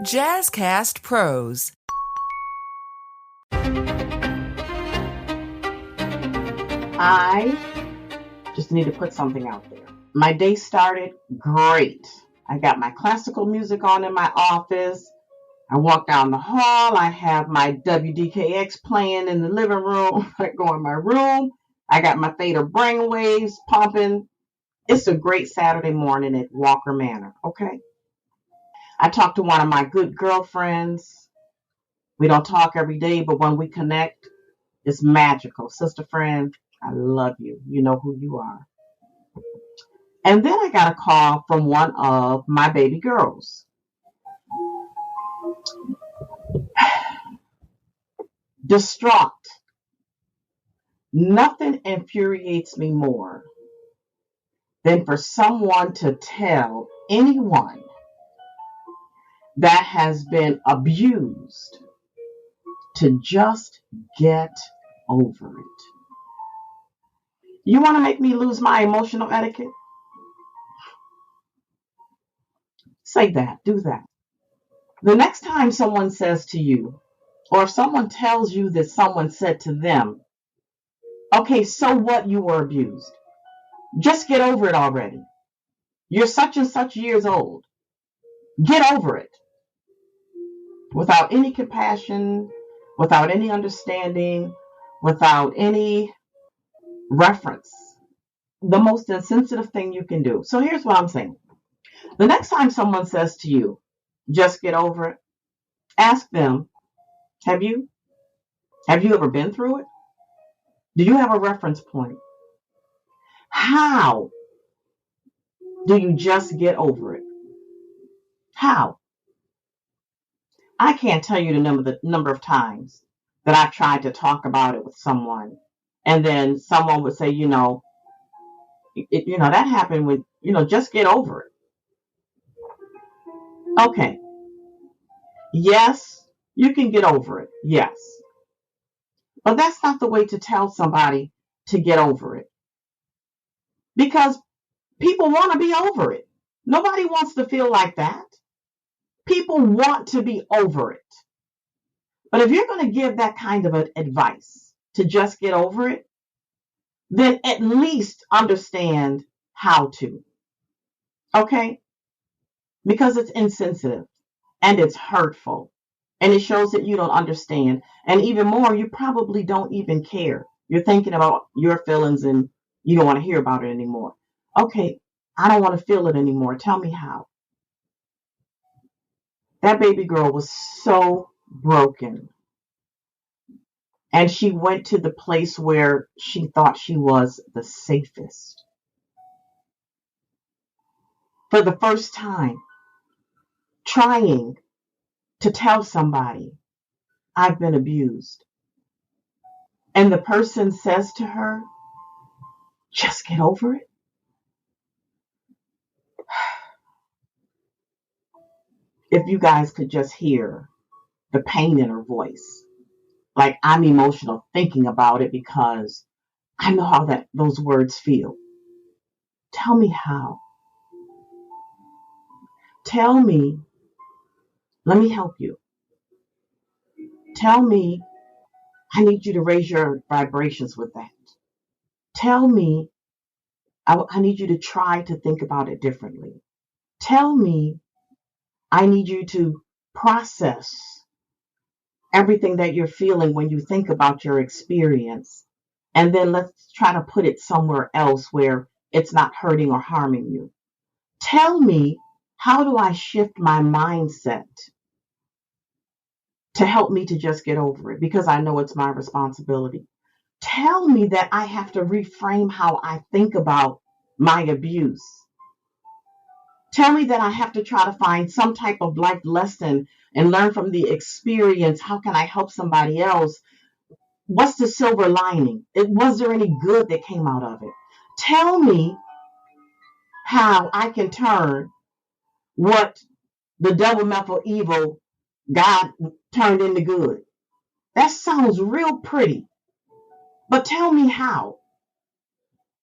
Jazzcast Pros. I just need to put something out there. My day started great. I got my classical music on in my office. I walk down the hall. I have my WDKX playing in the living room. I go in my room. I got my theta brainwaves pumping. It's a great Saturday morning at Walker Manor, okay? I talked to one of my good girlfriends. We don't talk every day, but when we connect, it's magical. Sister friend, I love you. You know who you are. And then I got a call from one of my baby girls. Distraught. Nothing infuriates me more than for someone to tell anyone that has been abused to just get over it. You want to make me lose my emotional etiquette? Say that, do that. The next time someone says to you, or if someone tells you that someone said to them, okay, so what, you were abused? Just get over it already. You're such and such years old. Get over it. Without any compassion, without any understanding, without any reference. The most insensitive thing you can do. So here's what I'm saying. The next time someone says to you, just get over it, ask them, have you ever been through it? Do you have a reference point? How do you just get over it? How? I can't tell you the number of times that I've tried to talk about it with someone, and then someone would say, that happened with, just get over it. Okay. Yes, you can get over it. Yes. But that's not the way to tell somebody to get over it. Because people want to be over it. Nobody wants to feel like that. People want to be over it. But if you're going to give that kind of advice to just get over it, then at least understand how to. Okay? Because it's insensitive and it's hurtful and it shows that you don't understand. And even more, you probably don't even care. You're thinking about your feelings and you don't want to hear about it anymore. Okay, I don't want to feel it anymore. Tell me how. That baby girl was so broken. And she went to the place where she thought she was the safest. For the first time, trying to tell somebody, I've been abused. And the person says to her, just get over it. If you guys could just hear the pain in her voice. Like, I'm emotional thinking about it because I know how those words feel. Tell me how. Tell me, let me help you. Tell me, I need you to raise your vibrations with that. Tell me, I need you to try to think about it differently. Tell me, I need you to process everything that you're feeling when you think about your experience. And then let's try to put it somewhere else where it's not hurting or harming you. Tell me, how do I shift my mindset to help me to just get over it? Because I know it's my responsibility. Tell me that I have to reframe how I think about my abuse. Tell me that I have to try to find some type of life lesson and learn from the experience. How can I help somebody else? What's the silver lining? Was there any good that came out of it? Tell me how I can turn what the devil meant for evil, God turned into good. That sounds real pretty. But tell me how.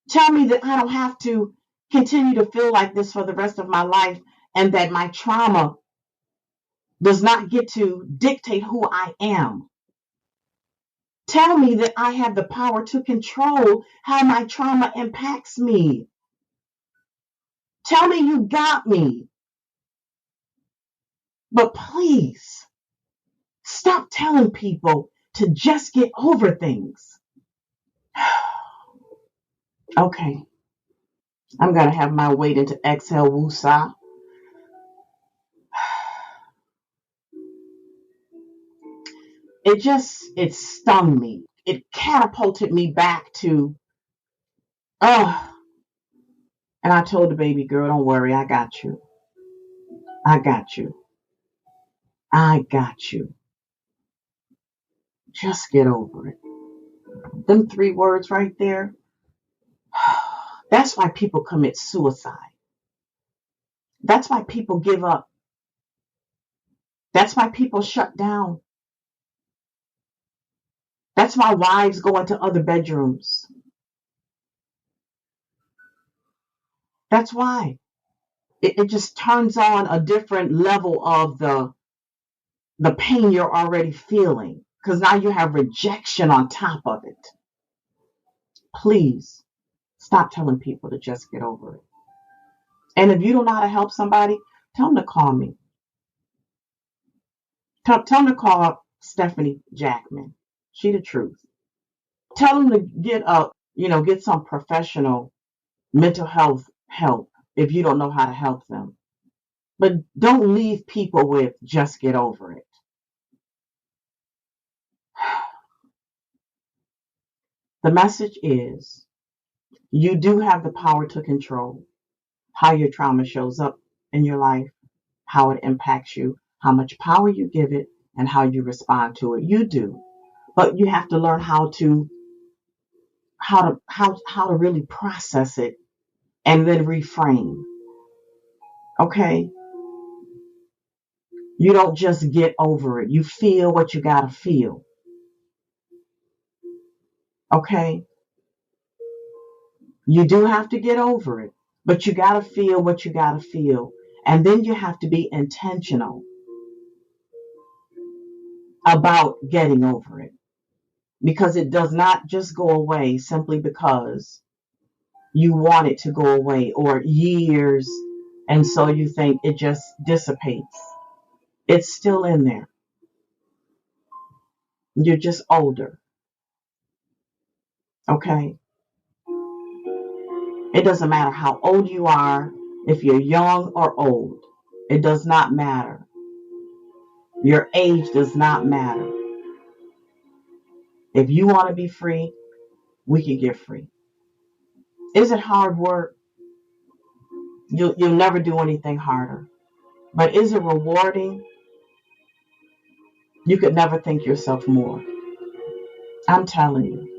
Tell me that I don't have to continue to feel like this for the rest of my life and that my trauma does not get to dictate who I am. Tell me that I have the power to control how my trauma impacts me. Tell me you got me. But please stop telling people to just get over things. Okay, I'm going to have my weight into exhale woosah. It stung me. It catapulted me back to, oh, and I told the baby girl, don't worry, I got you. I got you. I got you. Just get over it. Them 3 words right there. That's why people commit suicide. That's why people give up. That's why people shut down. That's why wives go into other bedrooms. That's why. It just turns on a different level of the pain you're already feeling. Because now you have rejection on top of it. Please stop telling people to just get over it. And if you don't know how to help somebody, tell them to call me. Tell them to call Stephanie Jackman. She the truth. Tell them to get some professional mental health help if you don't know how to help them. But don't leave people with just get over it. The message is you do have the power to control how your trauma shows up in your life, how it impacts you, how much power you give it, and how you respond to it. You do. But you have to learn how to really process it and then reframe. Okay? You don't just get over it. You feel what you gotta feel. Okay? You do have to get over it, but you gotta feel what you gotta feel. And then you have to be intentional about getting over it. Because it does not just go away simply because you want it to go away or years, and so you think it just dissipates. It's still in there. You're just older. Okay? It doesn't matter how old you are, if you're young or old. It does not matter. Your age does not matter. If you want to be free, we can get free. Is it hard work? You'll never do anything harder. But is it rewarding? You could never thank yourself more. I'm telling you.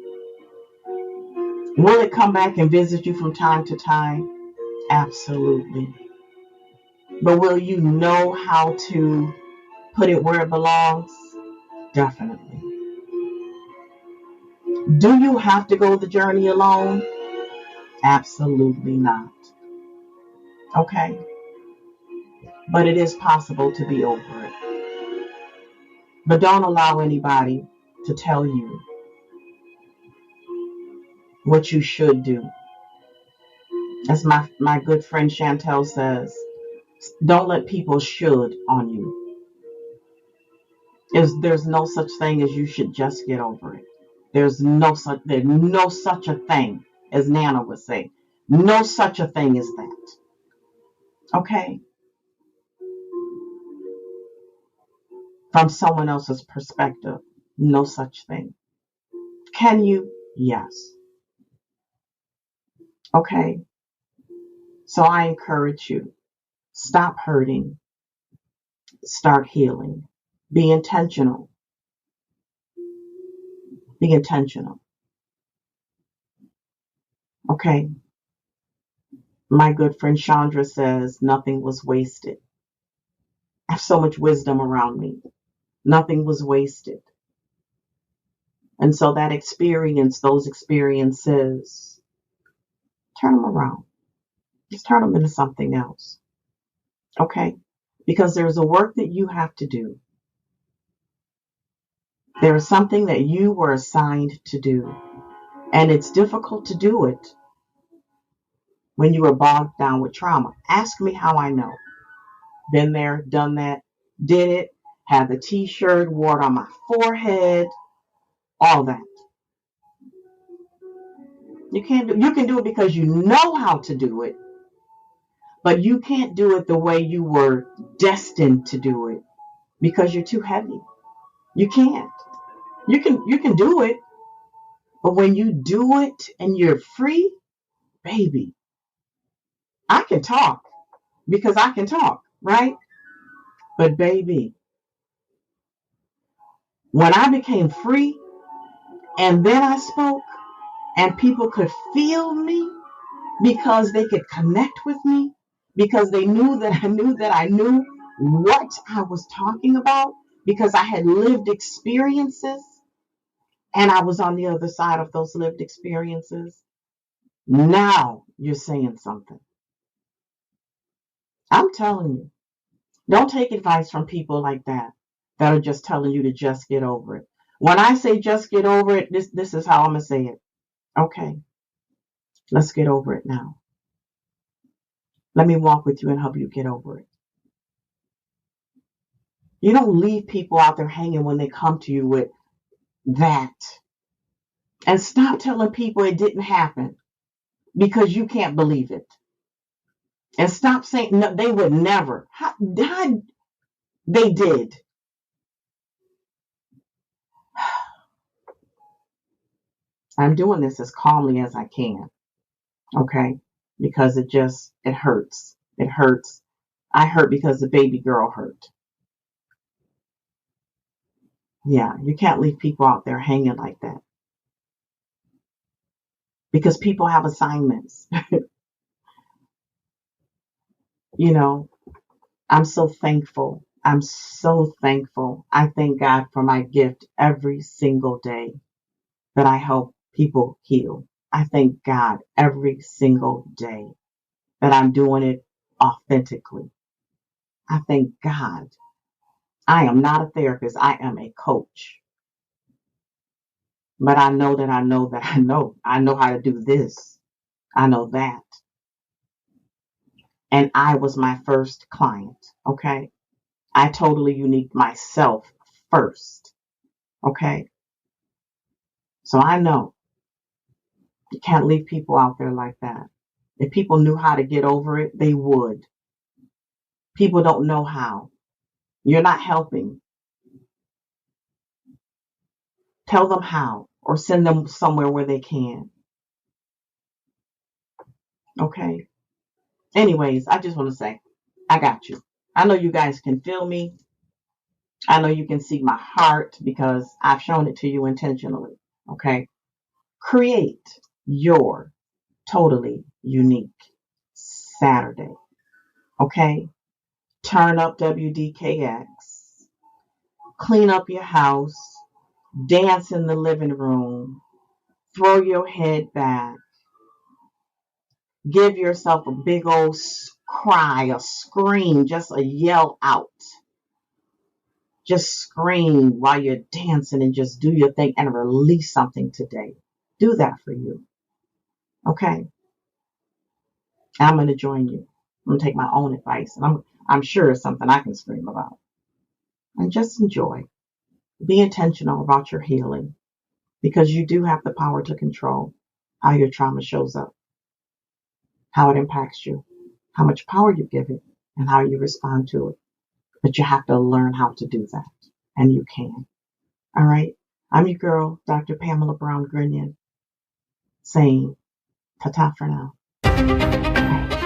Will it come back and visit you from time to time? Absolutely. But will you know how to put it where it belongs? Definitely. Do you have to go the journey alone? Absolutely not. Okay? But it is possible to be over it. But don't allow anybody to tell you what you should do. As my good friend Chantel says, don't let people should on you. There's no such thing as you should just get over it. There's no such a thing, as Nana would say. No such a thing as that. Okay? From someone else's perspective, no such thing. Can you? Yes. Okay? So I encourage you, stop hurting, start healing. Be intentional. Be intentional. Okay? My good friend Chandra says nothing was wasted. I have so much wisdom around me. Nothing was wasted. And so those experiences, turn them around. Just turn them into something else. Okay? because there's a work that you have to do. There is something that you were assigned to do, and it's difficult to do it when you are bogged down with trauma. Ask me how I know. Been there, done that, did it, had the t-shirt, wore it on my forehead, all that. You can do it because you know how to do it, but you can't do it the way you were destined to do it because you're too heavy. You can't. You can do it, but when you do it and you're free, baby, I can talk because I can talk, right? But baby, when I became free and then I spoke and people could feel me because they could connect with me because they knew that I knew what I was talking about because I had lived experiences and I was on the other side of those lived experiences. Now you're saying something. I'm telling you, don't take advice from people like that are just telling you to just get over it. When I say just get over it, this is how I'm going to say it. Okay, let's get over it now. Let me walk with you and help you get over it. You don't leave people out there hanging when they come to you with that. And stop telling people it didn't happen because you can't believe it. And stop saying no, they would never. How they did. I'm doing this as calmly as I can. Okay? Because it hurts. It hurts. I hurt because the baby girl hurt. Yeah, you can't leave people out there hanging like that. Because people have assignments. You know, I'm so thankful. I'm so thankful. I thank God for my gift every single day that I help people heal. I thank God every single day that I'm doing it authentically. I thank God. I am not a therapist. I am a coach. But I know that I know that I know. I know how to do this. I know that. And I was my first client. Okay. I totally unique myself first. Okay. So I know you can't leave people out there like that. If people knew how to get over it, they would. People don't know how. You're not helping. Tell them how or send them somewhere where they can. Okay. Anyways, I just want to say, I got you. I know you guys can feel me. I know you can see my heart because I've shown it to you intentionally. Okay. Create your totally unique Saturday. Okay. Turn up WDKX. Clean up your house. Dance in the living room. Throw your head back. Give yourself a big old cry, a scream, just a yell out. Just scream while you're dancing and just do your thing and release something today. Do that for you. Okay? I'm going to join you. I'm going to take my own advice. And I'm sure it's something I can scream about. And just enjoy. Be intentional about your healing because you do have the power to control how your trauma shows up, how it impacts you, how much power you give it, and how you respond to it. But you have to learn how to do that. And you can. All right? I'm your girl, Dr. Pamala Brown-Grinion, saying ta-ta for now. Bye.